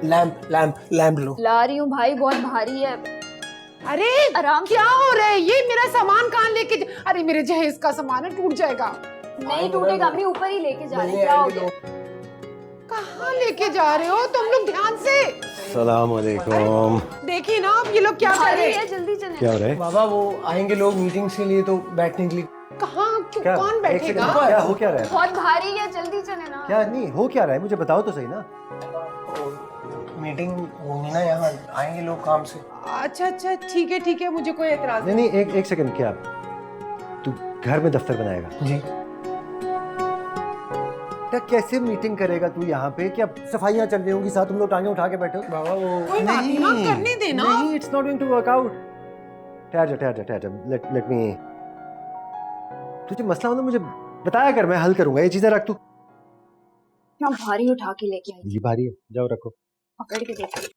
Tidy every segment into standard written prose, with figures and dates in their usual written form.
Lamp lamp lamp लो। ला रही हूँ भाई, बहुत भारी है। अरे आराम क्या हो रहा है? ये मेरा सामान कहाँ लेके अरे मेरे जहेज का सामान है, टूट जाएगा। नहीं टूटेगा, अभी ऊपर ही लेके जा रही हूँ। क्या हो गया? कहाँ लेके जा रहे हो तुम लोग? ध्यान से। सलाम अलैकुम। देखिए ना अब ये लोग क्या कर भारी रहे है, हैं। जल्दी चले। क्या हो रहा है? बाबा वो आएंगे लोग मीटिंग्स के लिए, तो बैठने के लिए। कहाँ क्या कौन एक बैठेगा? सेकंड, क्या हो क्या रहा है? बहुत भारी है, जल्दी चले ना। क्या नहीं हो क्या रहा है, मुझे बताओ तो सही ना। मीटिंग होगी ना, यहाँ आएंगे लोग काम से। अच्छा अच्छा ठीक है, मुझे कोई एतराज नहीं नहीं, एक सेकंड। क्या तू घर में दफ्तर बनाएगा? जी। क्या कैसे मीटिंग करेगा तू यहाँ पे? क्या सफाइयाँ चल रही होंगी साथ, तुम लोग टांगे उठा के बैठे हो? बाबा वो कोई बात नहीं ना, करने देना। नहीं, it's not going to work out. ठहर जा, लेट मी। तुझे मसला हो ना मुझे बताया कर, मैं हल करूंगा। ये चीजें रख तू। क्या भारी उठा के लेके आई, ये भारी है, जाओ रखो। पकड़ के देखो।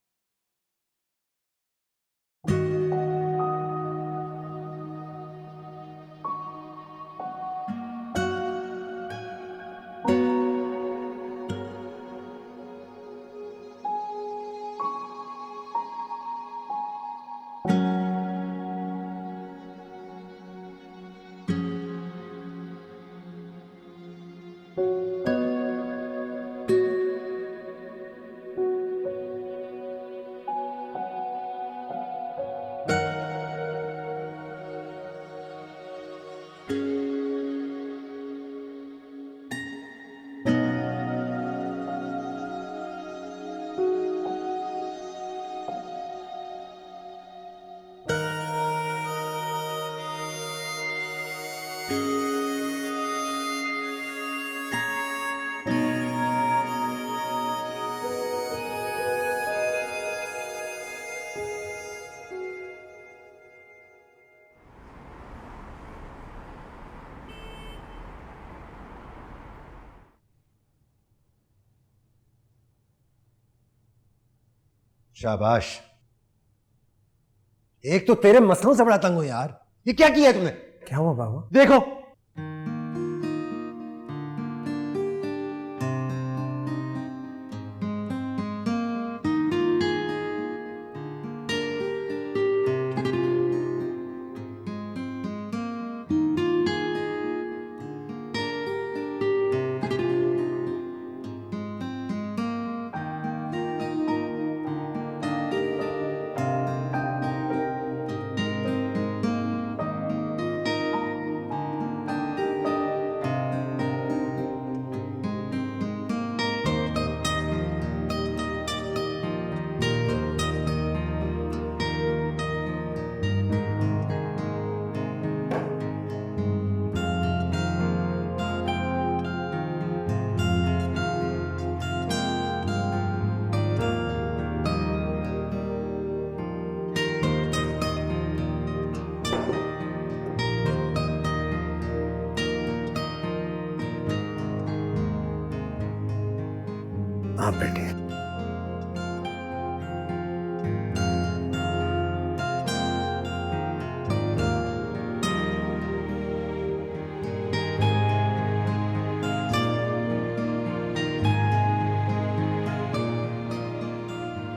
शाबाश। एक तो तेरे मसलों से बड़ा तंग हूं यार। ये क्या किया है तूने? क्या हुआ बाबा? देखो, आप बैठिए।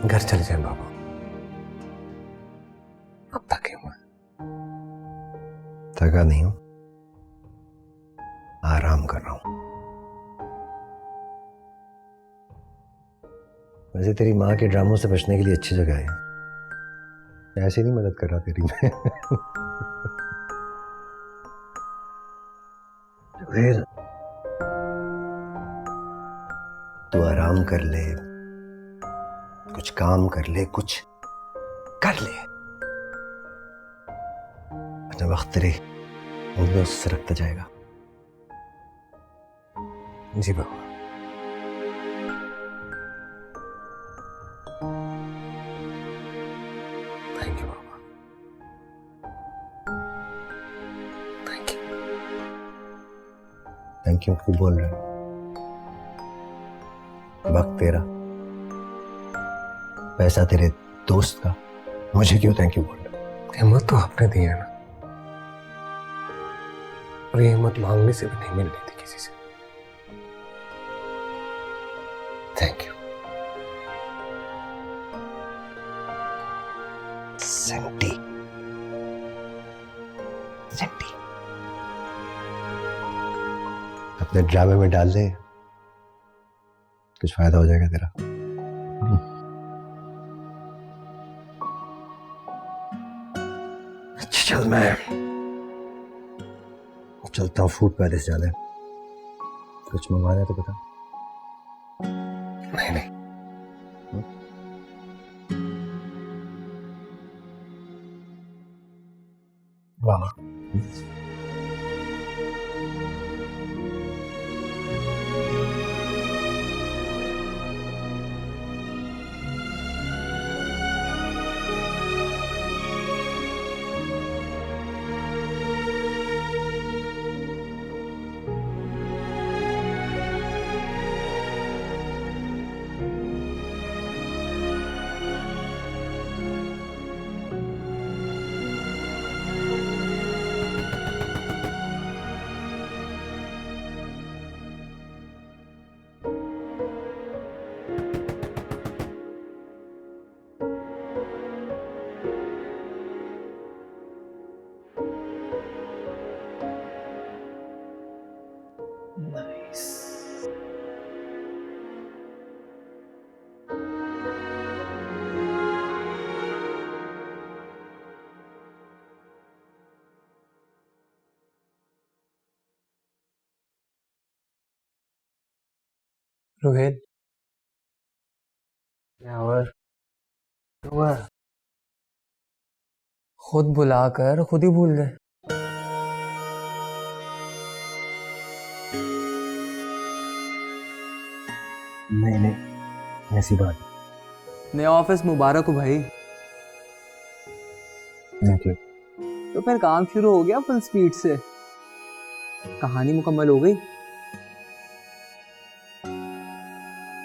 घर चले जाए बाबा, अब थके हुए। थका नहीं हूं, आराम कर रहा हूं। वैसे तेरी माँ के ड्रामों से बचने के लिए अच्छी जगह है। ऐसे नहीं मदद कर रहा तेरी मैं। फिर तू आराम कर ले, कुछ काम कर ले, कुछ कर ले। अपना वक्त तेरे उंगलियों से सरकता जाएगा। जी बाबा। थैंक यू बाबा, थैंक यू। थैंक यू क्यों बोल रहे हो? वक्त तेरा, पैसा तेरे दोस्त का, मुझे क्यों थैंक यू बोल रहे हो? हिम्मत तो आपने दी है ना, और ये हिम्मत मांगने से भी नहीं मिल रही थी किसी से। Thank you. सेंटी सेंटी अपने ड्रामे में डाल दे, कुछ फायदा हो जाएगा तेरा। अच्छा चल, मैं चलता हूँ, फूड पैलेस जाना है, कुछ मंगवाना है तो बता। नहीं नहीं, वाह रोहित, क्या हुआ? खुद बुलाकर खुद ही भूल गए। नहीं, ऐसी बात नया ऑफिस मुबारक हो भाई। नहीं। तो फिर काम शुरू हो गया फुल स्पीड से, कहानी मुकम्मल हो गई।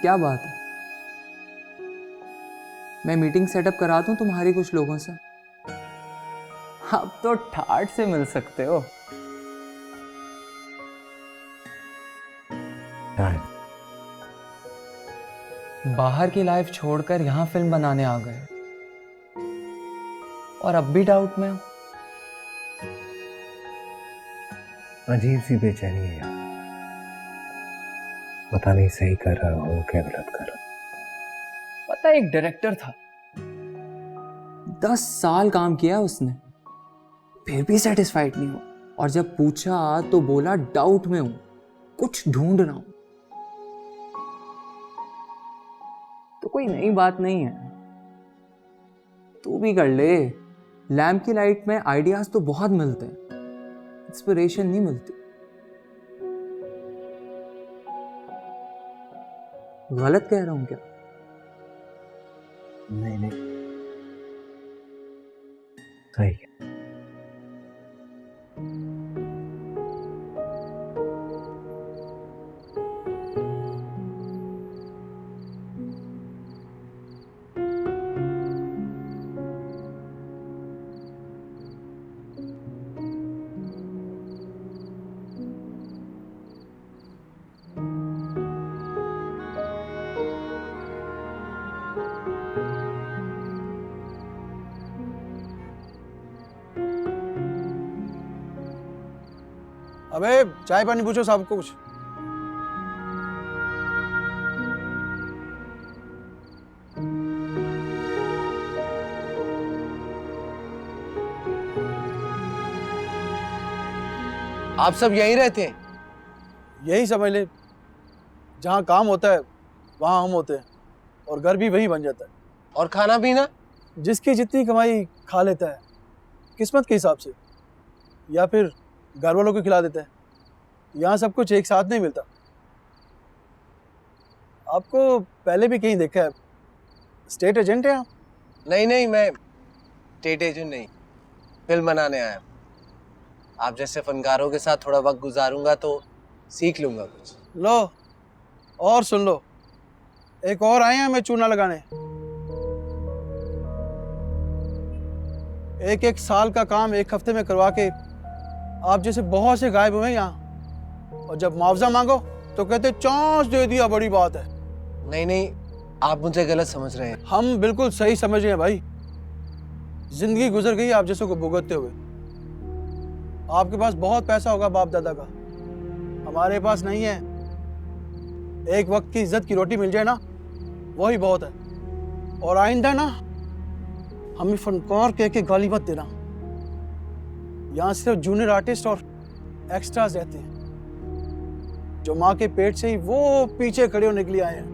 क्या बात है, मैं मीटिंग सेटअप करा दूं तुम्हारी कुछ लोगों से। अब तो ठाट से मिल सकते हो। बाहर की लाइफ छोड़कर यहां फिल्म बनाने आ गए और अब भी डाउट में हो। अजीब सी बेचैनी है यार, पता नहीं सही कर रहा हूँ क्या गलत कर रहा हूँ। पता है, एक डायरेक्टर था, 10 साल काम किया उसने, फिर भी सेटिस्फाइड नहीं हुआ। और जब पूछा तो बोला डाउट में हूं, कुछ ढूंढ रहा हूं। तो कोई नई बात नहीं है, तू भी कर ले। लैम्प की लाइट में आइडियाज तो बहुत मिलते हैं, इंस्पिरेशन नहीं मिलती। गलत कह रहा हूं क्या? नहीं, सही है। अबे चाय पानी पूछो साहब को कुछ। आप सब यहीं रहते हैं? यही समझ ले, जहाँ काम होता है वहाँ हम होते हैं, और घर भी वहीं बन जाता है। और खाना पीना? जिसकी जितनी कमाई खा लेता है, किस्मत के हिसाब से, या फिर घर वालों को खिला देता है। यहाँ सब कुछ एक साथ नहीं मिलता। आपको पहले भी कहीं देखा है। स्टेट एजेंट है आप? नहीं, मैं स्टेट एजेंट नहीं, फिल्म बनाने आया। आप जैसे फनकारों के साथ थोड़ा वक्त गुजारूंगा तो सीख लूंगा कुछ। लो और सुन लो, एक और आए हैं हमें चूना लगाने। एक साल का काम एक हफ्ते में करवा के आप जैसे बहुत से गायब हुए यहाँ, और जब मुआवजा मांगो तो कहते चांस दे दिया, बड़ी बात है। नहीं, आप मुझे गलत समझ रहे हैं। हम बिल्कुल सही समझ रहे हैं भाई। जिंदगी गुजर गई आप जैसों को भुगतते हुए। आपके पास बहुत पैसा होगा बाप दादा का, हमारे पास नहीं है। एक वक्त की इज्जत की रोटी मिल जाए ना, वही बहुत है। और आइंदा ना हमें फनकार कह के गाली मत देना। यहाँ सिर्फ जूनियर आर्टिस्ट और एक्स्ट्रास रहते हैं, जो माँ के पेट से ही वो पीछे खड़े होने के लिए आए हैं।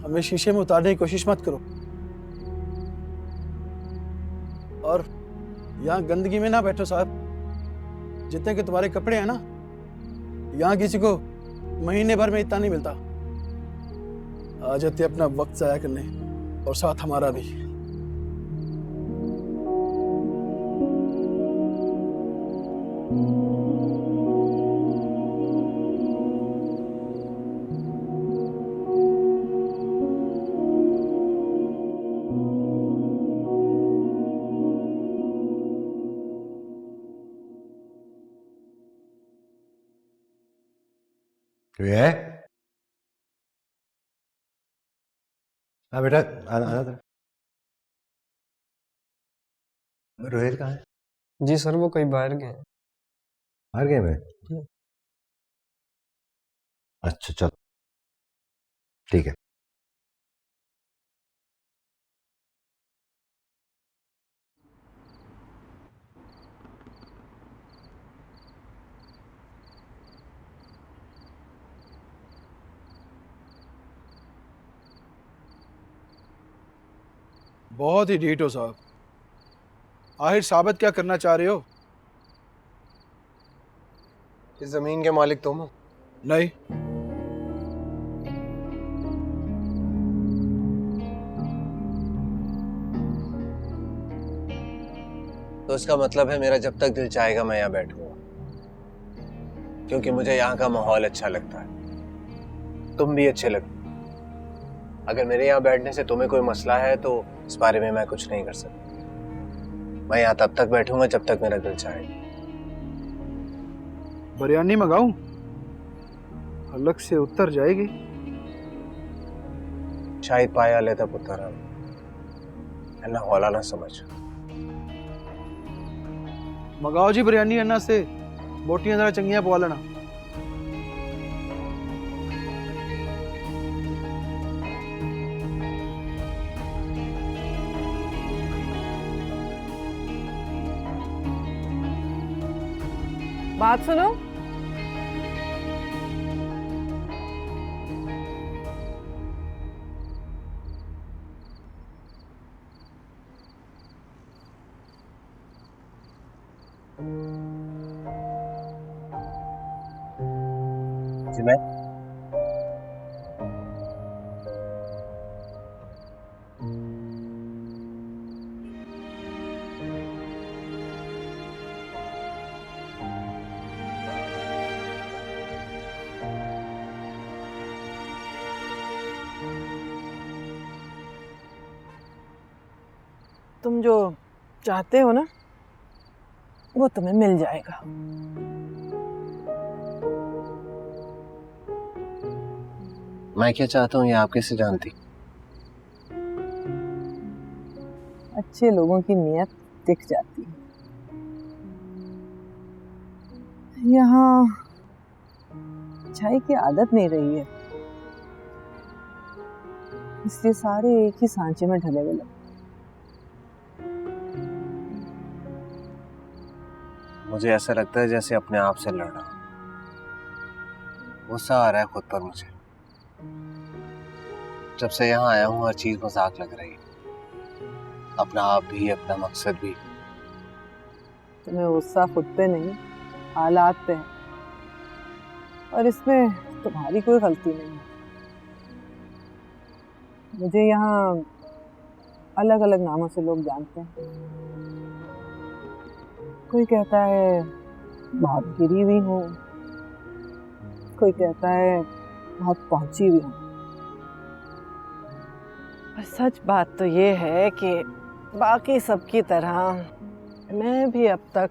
हमें शीशे में उतारने की कोशिश मत करो। और यहाँ गंदगी में ना बैठो साहब। जितने के तुम्हारे कपड़े हैं ना, यहाँ किसी को महीने भर में इतना नहीं मिलता। आ जाते अपना वक्त जाया करने, और साथ हमारा भी। तो ये है? हाँ बेटा, आना आना था। रोहित कहाँ है? जी सर, वो कहीं बाहर गए हैं। बाहर गए मैं? अच्छा चलो, ठीक है। बहुत ही ढीठ हो साहब। आखिर साबित क्या करना चाह रहे हो? इस जमीन के मालिक तुम हो? नहीं, तो इसका मतलब है मेरा जब तक दिल चाहेगा मैं यहाँ बैठूंगा, क्योंकि मुझे यहाँ का माहौल अच्छा लगता है। तुम भी अच्छे लगते। अगर मेरे यहाँ बैठने से तुम्हें कोई मसला है तो इस बारे में मैं कुछ नहीं कर सकता। मैं यहाँ तब तक बैठूंगा जब तक मेरा दिल चाहेगा। बिरयानी मंगाऊं? अलग से उतर जाएगी। शायद पाया लेता पुत्र ना हौला ना समझ। मंगाओ जी बिरयानी अन्ना से। बोटियां जरा चंगियां पवा लेना। बात सुनो, जी मैं तुम जो चाहते हो ना, वो तुम्हें मिल जाएगा। मैं क्या चाहता हूँ ये आप कैसे जानती? अच्छे लोगों की नीयत दिख जाती है। यहाँ अच्छाई की आदत नहीं रही है, इसलिए सारे एक ही सांचे में ढले हुए लगते। मुझे ऐसा लगता है जैसे अपने आप से लड़ रहा हूं। गुस्सा आ रहा है खुद पर मुझे। जब से यहाँ आया हूँ हर चीज मजाक लग रही है, अपना आप भी, अपना मकसद भी। तुम्हें गुस्सा खुद पे नहीं, हालात पे है, और इसमें तुम्हारी कोई गलती नहीं है। मुझे यहाँ अलग अलग नामों से लोग जानते हैं। कोई कहता है बहुत गिरी हुई हूँ, कोई कहता है बहुत पहुंची हुई हूँ। पर सच बात तो ये है कि बाकी सबकी तरह मैं भी अब तक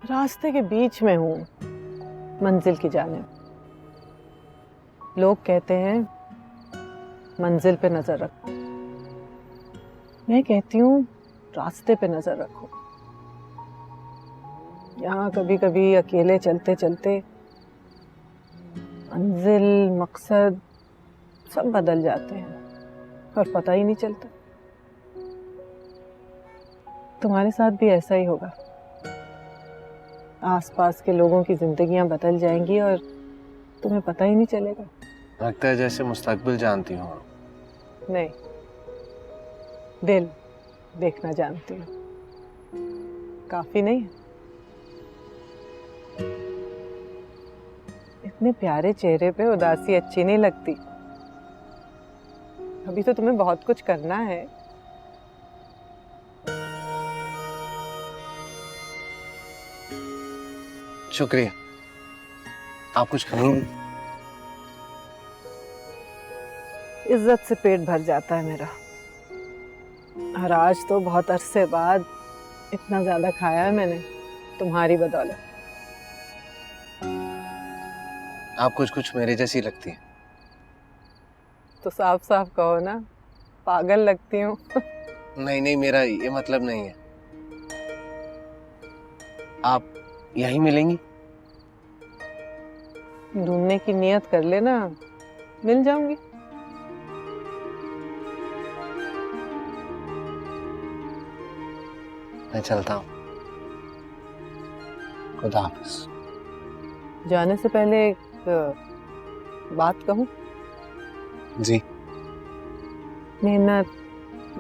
रास्ते के बीच में हूँ, मंजिल की जानिब। लोग कहते हैं मंजिल पे नजर रख, मैं कहती हूँ रास्ते पे नजर रखो। यहाँ कभी कभी अकेले चलते चलते मंजिल, मकसद सब बदल जाते हैं और पता ही नहीं चलता। तुम्हारे साथ भी ऐसा ही होगा। आसपास के लोगों की जिंदगियां बदल जाएंगी और तुम्हें पता ही नहीं चलेगा। लगता है जैसे मुस्तकबिल जानती हूँ। नहीं, दिल देखना जानती हूँ। काफी नहीं है? इतने प्यारे चेहरे पे उदासी अच्छी नहीं लगती। अभी तो तुम्हें बहुत कुछ करना है। शुक्रिया। आप कुछ खाएंगे? इज्जत से पेट भर जाता है मेरा। और आज तो बहुत अरसे बाद इतना ज्यादा खाया है मैंने तुम्हारी बदौलत। आप कुछ कुछ मेरे जैसी लगती हैं। तो साफ साफ कहो ना, पागल लगती हूँ। नहीं नहीं, मेरा ये मतलब नहीं है। आप यहीं मिलेंगी? ढूंढने की नियत कर लेना, मिल जाऊंगी। मैं चलता हूँ। खुदा हाफिज। जाने से पहले एक बात कहूँ? जी। मेहनत,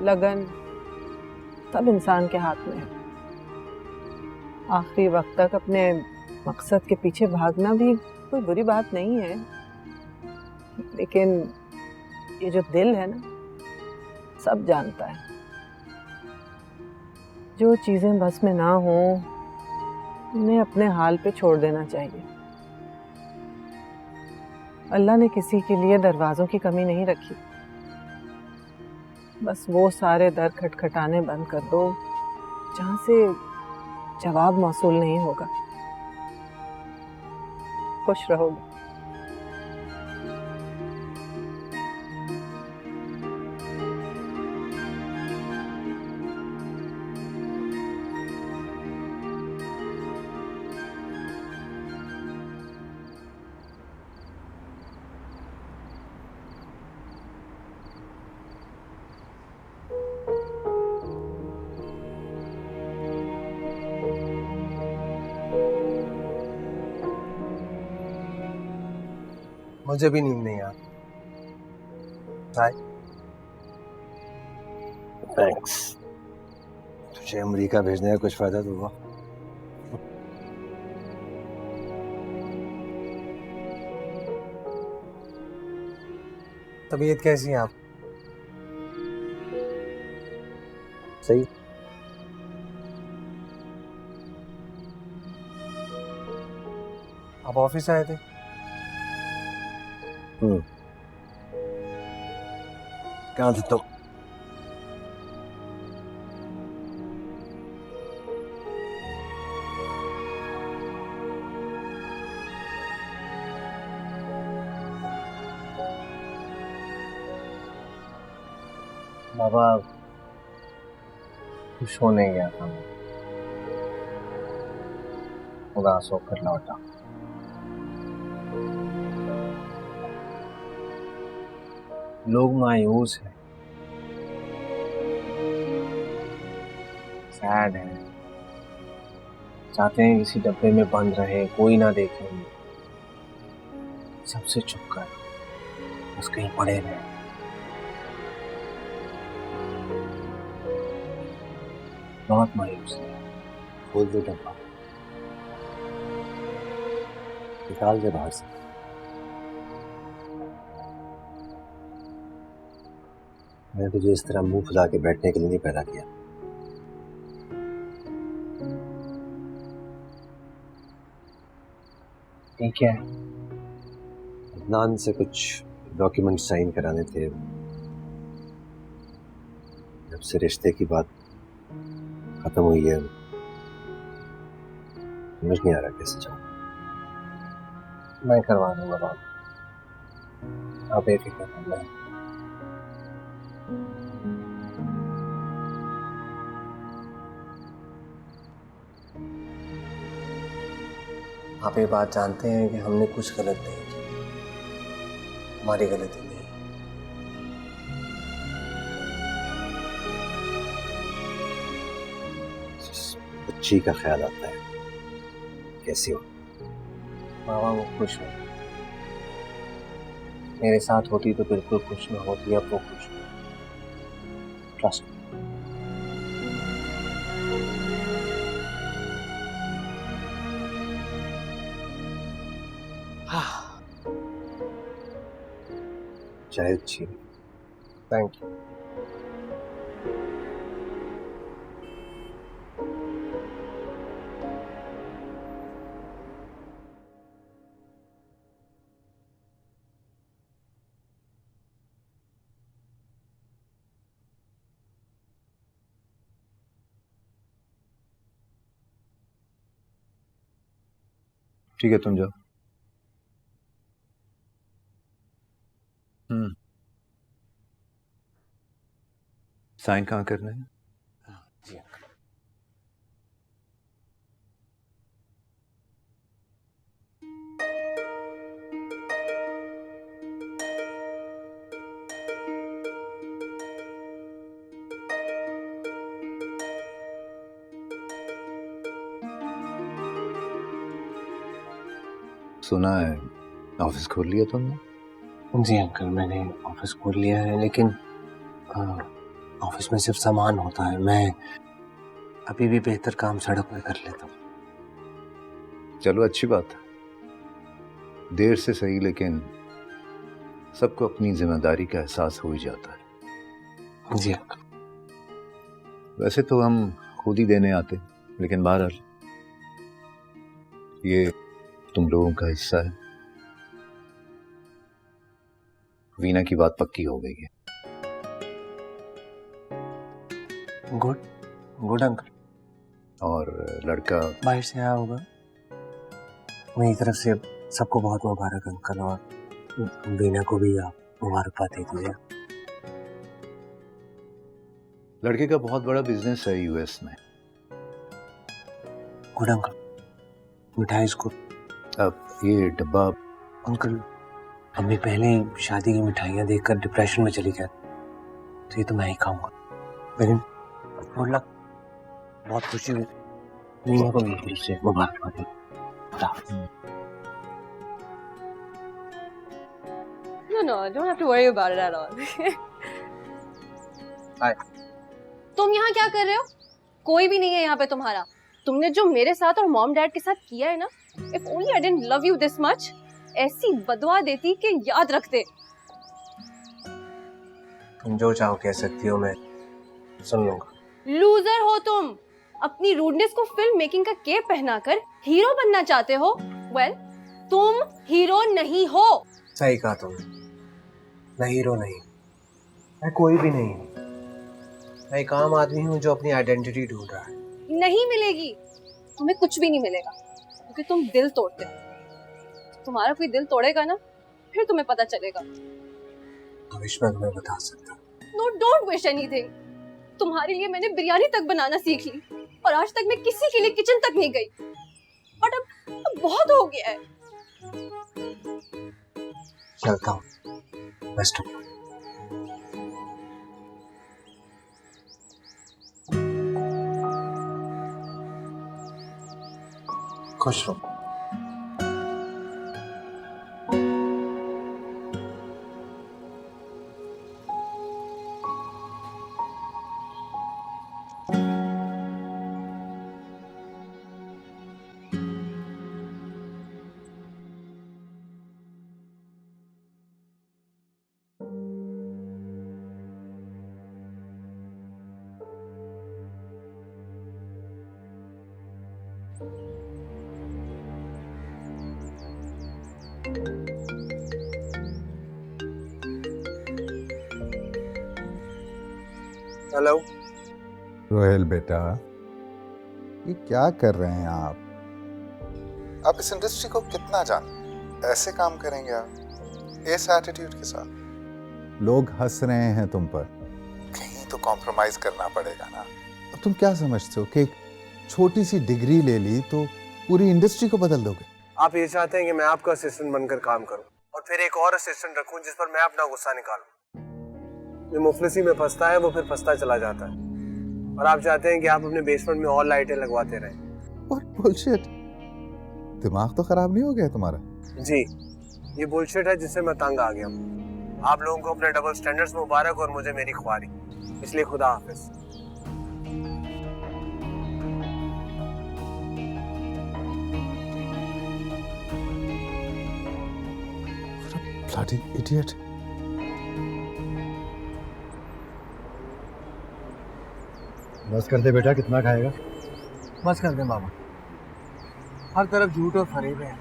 लगन सब इंसान के हाथ में है। आखिरी वक्त तक अपने मकसद के पीछे भागना भी कोई बुरी बात नहीं है, लेकिन ये जो दिल है ना, सब जानता है। जो चीजें बस में ना हो उन्हें अपने हाल पे छोड़ देना चाहिए। अल्लाह ने किसी के लिए दरवाजों की कमी नहीं रखी। बस वो सारे दर खटखटाने बंद कर दो जहां से जवाब मौसूल नहीं होगा। खुश रहोगे। मुझे भी नींद नहीं आ रही। हाय। थैंक्स। तुझे अमेरिका भेजने का कुछ फायदा तो हुआ? तबीयत कैसी है आप? सही। आप ऑफिस आए थे? कहाँ थे तुम? बाबा, खुश होने गया था मैं, उदास होकर लौटा। लोग मायूस हैं, सैड हैं, चाहते हैं किसी डब्बे में बंद रहे, कोई ना देखे, सबसे चुप कर बस कहीं पड़े रहे। बहुत मायूस है। खोल दो डब्बा, निकाल दे बाहर से। मैं तुझे इस तरह मुंह फुला के बैठने के लिए नहीं पैदा किया। ठीक है, अदनान से कुछ डॉक्यूमेंट साइन कराने थे। जब से रिश्ते की बात खत्म हुई है, समझ नहीं आ रहा कैसे जाऊं। मैं करवा दूंगा बात, आप बेफिक्र रहना। आप ये बात जानते हैं कि हमने कुछ गलत नहीं किया, हमारी गलती नहीं। बच्ची का ख्याल आता है, कैसी हो? मामा वो खुश है, मेरे साथ होती तो बिल्कुल खुश ना होती, अब वो खुश है। ट्रस्ट। चाय अच्छी है। Thank you. ठीक है, तुम जाओ। साइन कहाँ करना है? जी अंकल। सुना है ऑफिस खोल लिया तुमने? जी अंकल, मैंने ऑफिस खोल लिया है, लेकिन ऑफिस में सिर्फ सामान होता है। मैं अभी भी बेहतर काम सड़क में कर लेता हूँ। चलो अच्छी बात है, देर से सही, लेकिन सबको अपनी जिम्मेदारी का एहसास हो ही जाता है। जी अंकल। वैसे तो हम खुद ही देने आते, लेकिन बहरहाल ये तुम लोगों का हिस्सा है। वीना की बात पक्की हो गई है। Good good uncle. और लड़का बाहर से आया होगा। मेरी तरफ से सबको बहुत मुबारक अंकल, और वीना को भी आप मुबारकबाद दे दीजिए। लड़के का बहुत बड़ा बिजनेस है यूएस में। Good uncle. मिठाई इसको। अब ये डब्बा अंकल, अम्मी पहले ही शादी की मिठाइयाँ देखकर डिप्रेशन में चली गई, तो ये तो मैं ही खाऊंगा। लेकिन गुड लक, बहुत खुशी हुई। वीना को मेरी तरफ से मुबारकबाद। No, don't have to worry about it at all. Hi. तुम यहाँ क्या कर रहे हो? कोई भी नहीं है यहाँ पे तुम्हारा। तुमने जो मेरे साथ और मॉम डैड के साथ किया है ना, if only I didn't love you this much, ऐसी बदवा देती कि याद रखते। तुम जो चाहो कह सकती हो, मैं सुन लूंगा। लूजर हो तुम, अपनी रूडनेस को फिल्म मेकिंग का केप पहनाकर हीरो बनना चाहते हो। वेल, तुम हीरो नहीं हो। सही कहा तुमने, मैं हीरो नहीं, मैं कोई भी नहीं। मैं एक आम आदमी हूँ जो अपनी आइडेंटिटी ढूंढ रहा है। नहीं मिलेगी, तुम्हें कुछ भी नहीं मिलेगा, क्योंकि तुम दिल तोड़ते हो। तुम्हारा कोई दिल तोड़ेगा ना, फिर तुम्हें पता चलेगा। भविष्य में तुम्हें बता सकता। No, don't wish anything. तुम्हारे लिए मैंने बिरयानी तक बनाना सीख ली, और आज तक मैं किसी के लिए किचन तक नहीं गई। बट अब बहुत हो गया है। चलता हूँ। Best of luck. खुश रहो। हेलो रोहेल बेटा, ये क्या कर रहे हैं आप इस इंडस्ट्री को कितना जानते? ऐसे काम करेंगे आप इस एटीट्यूड के साथ? लोग हंस रहे हैं तुम पर, कहीं तो कॉम्प्रोमाइज करना पड़ेगा ना। अब तुम क्या समझते हो कि एक छोटी सी डिग्री ले ली तो पूरी इंडस्ट्री को बदल दोगे? आप ये चाहते हैं कि मैं आपका असिस्टेंट बनकर काम करूं और फिर एक और असिस्टेंट रखूं जिस पर मैं अपना गुस्सा निकालूं। जो मुफलिसी में फंसता है वो फिर फंसता चला जाता है, और आप चाहते हैं कि आप अपने बेसमेंट में और लाइटें लगवाते रहें। What bullshit? दिमाग तो खराब नहीं हो गया तुम्हारा? जी, ये बुलशिट है जिससे मैं तंग आ गया हूँ। आप लोगों को अपने डबल स्टैंडर्ड्स मुबारक और मुझे मेरी ख्वारी, इसलिए खुदा हाफिज। Bloody idiot. बस कर दे बेटा, कितना खाएगा? बस कर दे मामा, हर तरफ झूठ और फरेब है।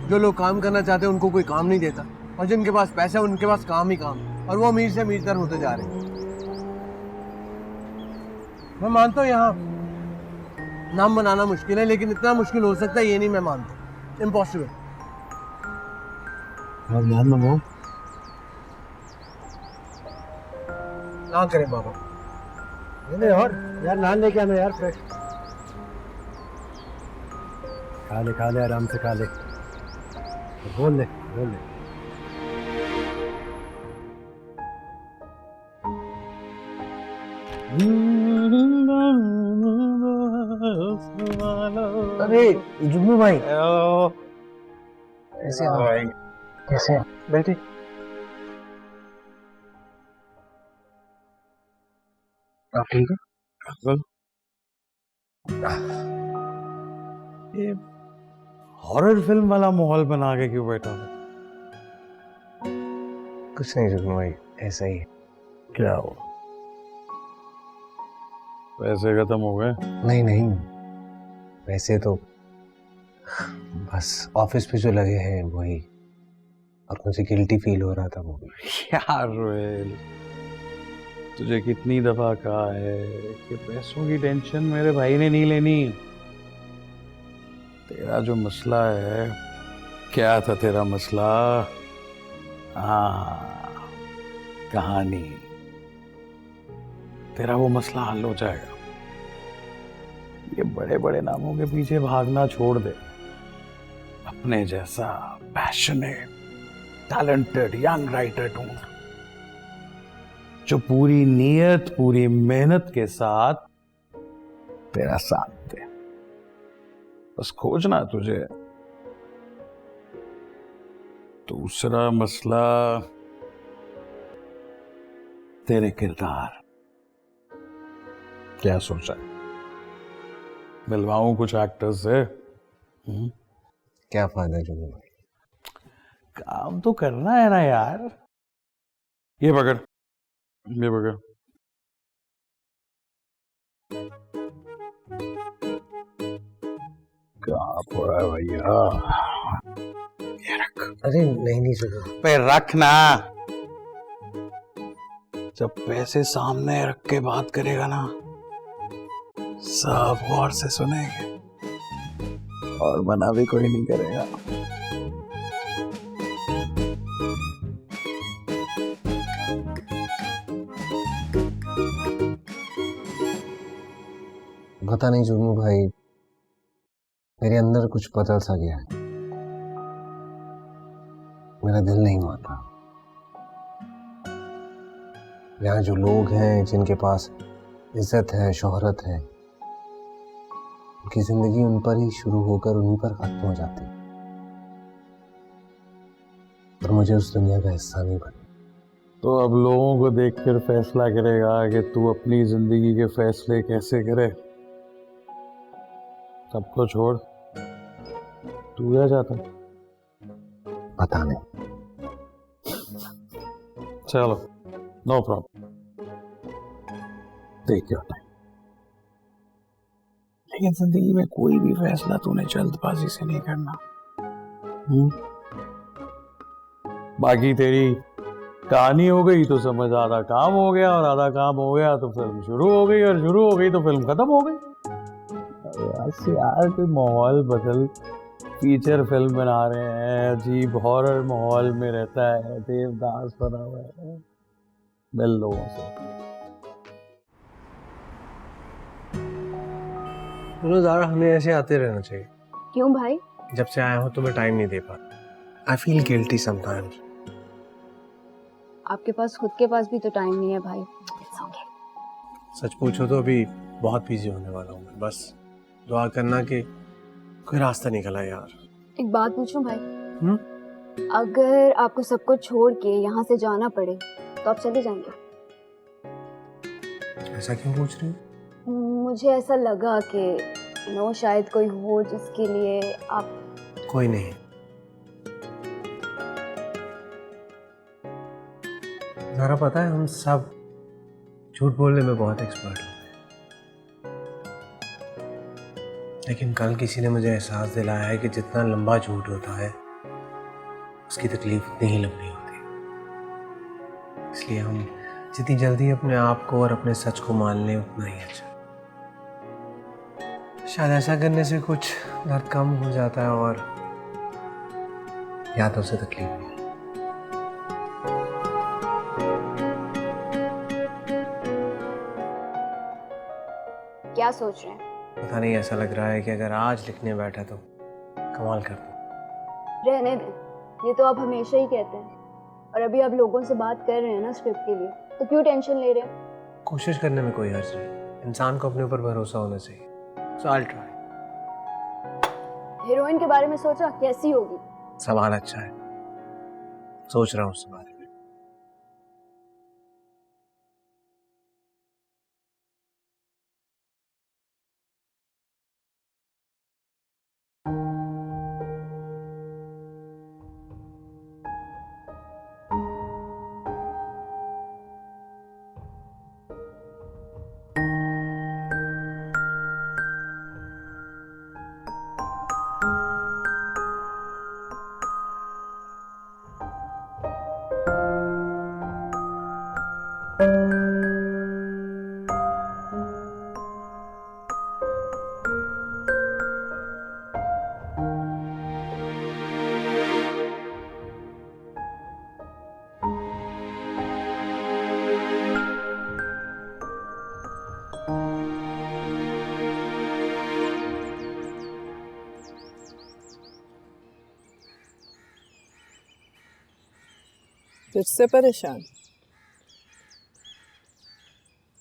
जो लोग काम करना चाहते हैं उनको कोई काम नहीं देता, और जिनके पास पैसा है उनके पास काम ही काम, और वो अमीर से अमीरतर होते जा रहे हैं। मैं मानता हूँ यहाँ नाम बनाना मुश्किल है, लेकिन इतना मुश्किल हो सकता है ये नहीं मैं मानता। इम्पॉसिबल। और नाम मंगवाओ। ना करें बाबा। नहीं और यार, नान लेके आना यार, फ्रेश। खा ले आराम से खा ले। बोल ले। अरे जुम्मू भाई, कैसे हो भाई? कैसे हैं? बैठे। आप ठीक है? ये हॉरर फिल्म वाला माहौल बना के क्यों बैठा है? कुछ नहीं जुम्मू भाई, ऐसा ही। क्या हो, पैसे खत्म हो गए? नहीं, वैसे तो बस ऑफिस पे जो लगे हैं वही, और मुझे गिल्टी फील हो रहा था वो भी। यार रोहेल, तुझे कितनी दफा कहा है कि पैसों की टेंशन मेरे भाई ने नहीं लेनी। तेरा जो मसला है, क्या था तेरा मसला? हाँ, कहानी। तेरा वो मसला हल हो जाएगा। ये बड़े बड़े नामों के पीछे भागना छोड़ दे। अपने जैसा पैशनेट, टैलेंटेड यंग राइटर ढूंढ, जो पूरी नीयत, पूरी मेहनत के साथ तेरा साथ दे। बस खोजना तुझे। दूसरा मसला तेरे किरदार। क्या सोचा? मिलवाऊं कुछ एक्टर्स से? क्या फायदा जुम्मू भाई? काम तो करना है ना यार। ये पकड़। क्या पड़ा है भैया? ये रख। अरे नहीं जुम्मू पे रखना। जब पैसे सामने रख के बात करेगा ना, सब गौर से सुनेंगे और मना भी कोई नहीं करेगा। पता नहीं जुम्मू भाई, मेरे अंदर कुछ बदल सा गया है। मेरा दिल नहीं मानता। यहाँ जो लोग हैं जिनके पास इज्जत है, शोहरत है, उनकी जिंदगी उन पर ही शुरू होकर उन्हीं पर खत्म हो जाती है, और मुझे उस दुनिया का हिस्सा नहीं बनना। तो अब लोगों को देखकर फैसला करेगा कि तू अपनी जिंदगी के फैसले कैसे करे। सबको छोड़, तू क्या चाहता? पता नहीं। चलो, नो प्रॉब्लम, देख योर टाइम। लेकिन जिंदगी में कोई भी फैसला तूने जल्दबाजी से नहीं करना। बाकी तेरी कहानी हो गई तो समझ आधा काम हो गया, और आधा काम हो गया तो फिल्म शुरू हो गई, और शुरू हो गई तो फिल्म खत्म हो गई। यार कोई माहौल बदल। फीचर फिल्म बना रहे हैं, अजीब हॉरर माहौल में रहता है, देवदास बना हुआ है। मिल लोगों से। हमें ऐसे आते रहना चाहिए। क्यों भाई? जब से आया हूँ तुम्हें टाइम नहीं दे पाता। I feel guilty sometimes. आपके पास खुद के पास भी तो टाइम नहीं है भाई। It's okay. सच पूछो तो अभी बहुत बिजी होने वाला हूँ मैं। बस दुआ करना कि कोई रास्ता निकला यार। एक बात पूछूं भाई? अगर आपको सब कुछ छोड़ के यहाँ से जाना पड़े तो आप चले जाएंगे? ऐसा क्यों पूछ रही हो? मुझे ऐसा लगा कि शायद कोई हो जिसके लिए आप। कोई नहीं। ज़रा पता है हम सब झूठ बोलने में बहुत एक्सपर्ट होते हैं, लेकिन कल किसी ने मुझे एहसास दिलाया है कि जितना लंबा झूठ होता है उसकी तकलीफ उतनी ही लंबी होती है। इसलिए हम जितनी जल्दी अपने आप को और अपने सच को मान लें उतना ही अच्छा। शायद ऐसा करने से कुछ दर्द कम हो जाता है और यादों से तकलीफ नहीं। क्या सोच रहे हैं? पता नहीं, ऐसा लग रहा है कि अगर आज लिखने बैठा तो कमाल कर दूं। रहने दें, ये तो आप हमेशा ही कहते हैं। और अभी आप लोगों से बात कर रहे हैं ना स्क्रिप्ट के लिए, तो क्यों टेंशन ले रहे हैं? कोशिश करने में कोई हर्ज नहीं, इंसान को अपने ऊपर भरोसा होना चाहिए। So I'll try. हीरोइन के बारे में सोचा कैसी होगी? सवाल अच्छा है, सोच रहा हूँ उसके बारे में। तुझसे परेशान?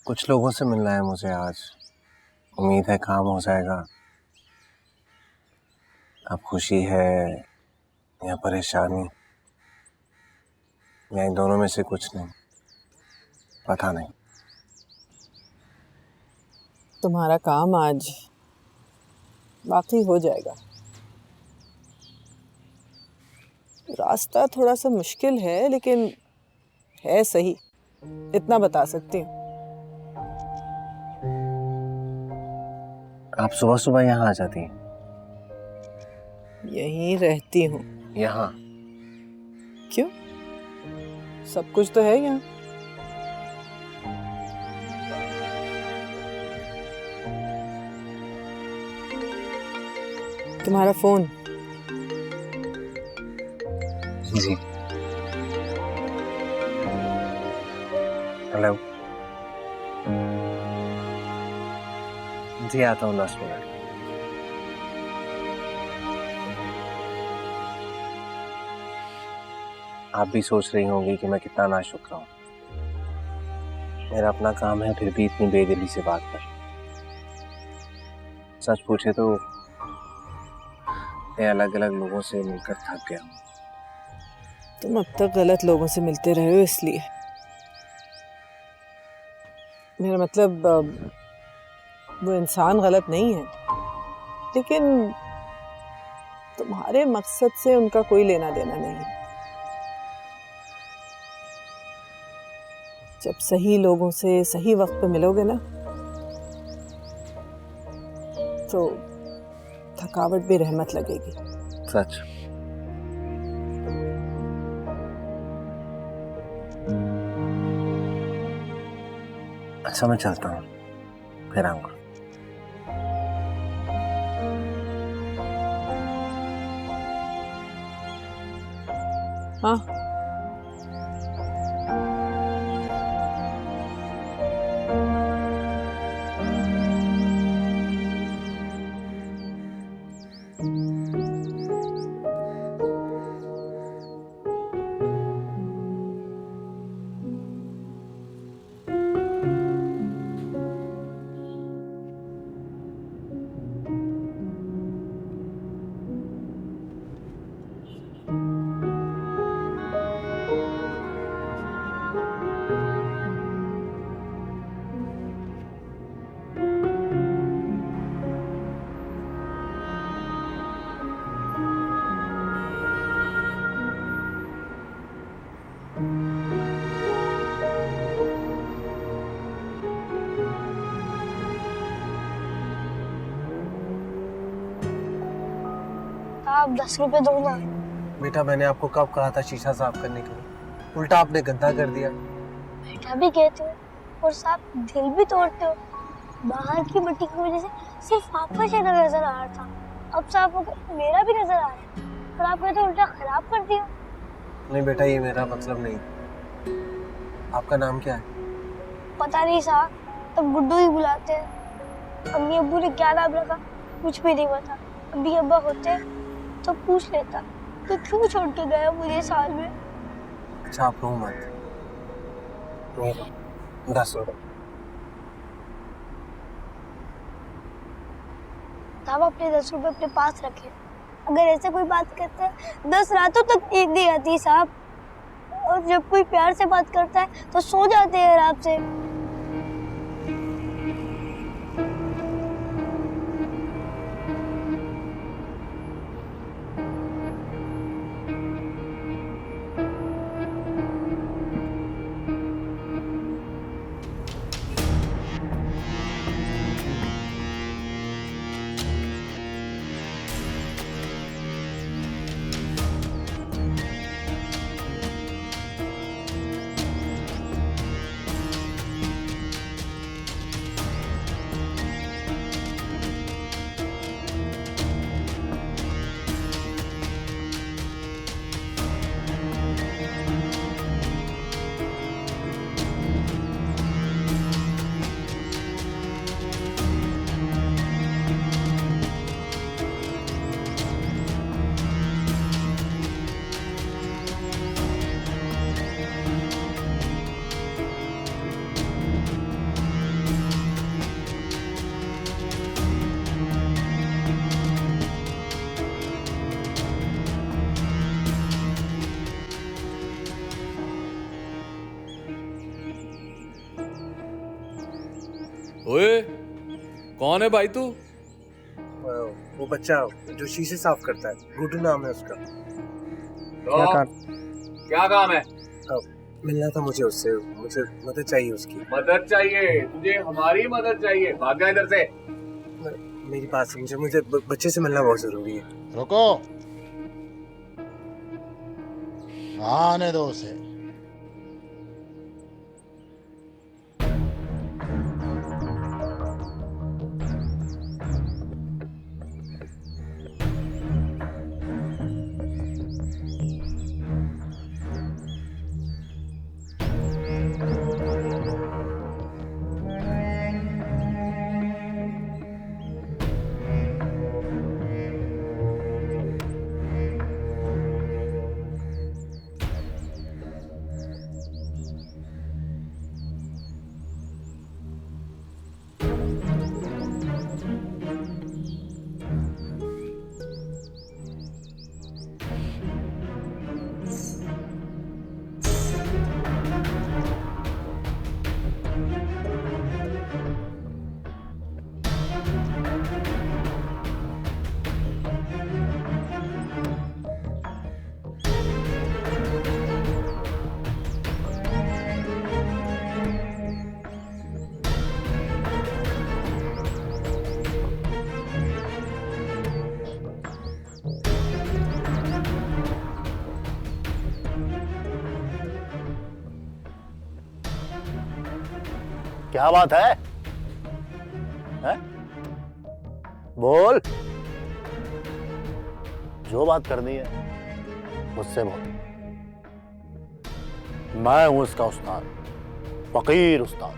कुछ लोगों से मिलना है मुझे आज। उम्मीद है काम हो जाएगा। अब खुशी है या परेशानी या इन दोनों में से कुछ नहीं, पता नहीं। तुम्हारा काम आज बाकी हो जाएगा। रास्ता थोड़ा सा मुश्किल है लेकिन है सही, इतना बता सकती हूँ। आप सुबह सुबह यहाँ आ जाती हैं? यहीं रहती हूँ। यहाँ? क्यों? सब कुछ तो है यहाँ। तुम्हारा फोन? जी। हेलो। जी आता हूँ 10 मिनट। आप भी सोच रही होंगी कि मैं कितना नाशुक्र हूँ। मेरा अपना काम है फिर भी इतनी बेदिली से बात कर। सच पूछे तो मैं अलग अलग लोगों से मिलकर थक गया हूँ। तुम अब तक गलत लोगों से मिलते रहे हो इसलिए। मेरा मतलब वो इंसान गलत नहीं है, लेकिन तुम्हारे मकसद से उनका कोई लेना देना नहीं है। जब सही लोगों से सही वक्त पे मिलोगे ना तो थकावट भी रहमत लगेगी। सच? अच्छा मैं चलता हूँ, फिर आऊंगा। हाँ साहब 10 रुपए दो ना। बेटा मैंने आपको कब कहा था शीशा साफ करने के लिए, उल्टा आपने गंदा कर दिया। बेटा भी कहते हो और साहब दिल भी तोड़ते हो। बाहर की मिट्टी की वजह से सिर्फ आपका चेहरा नजर आ रहा था, अब साहब मेरा भी नजर आ रहा है और आप कहते हो उल्टा खराब कर दिया। नहीं बेटा ये मेरा मतलब नहीं। आपका नाम क्या है? पता नहीं साहब, तब गुड्डू ही बुलाते हैं। अम्मी अब्बू ने क्या नाम रखा कुछ भी नहीं पता। अम्मी अब्बा होते तो पूछ लेता तो क्यों छोड़ के गया मुझे साल में। अच्छा आप रो मत, 10 रुपए। साहब अपने 10 रुपए अपने पास रखे, अगर ऐसे कोई बात करता है 10 रातों तक नींद नहीं आती साहब, और जब कोई प्यार से बात करता है तो सो जाते हैं आराम से। ओए कौन है भाई तू? वो बच्चा जो शीशे साफ करता है, गुड्डू नाम है उसका। क्या काम है? मिलना था मुझे उससे, मुझे मदद चाहिए उसकी। मदद चाहिए तुझे? हमारी मदद चाहिए, भाग जा इधर से। मेरी बात समझो, मुझे बच्चे से मिलना बहुत जरूरी है। रुको, आने दो उसे। क्या बात है? बोल, जो बात करनी है मुझसे बोल। मैं हूं इसका उस्ताद, फकीर उस्ताद।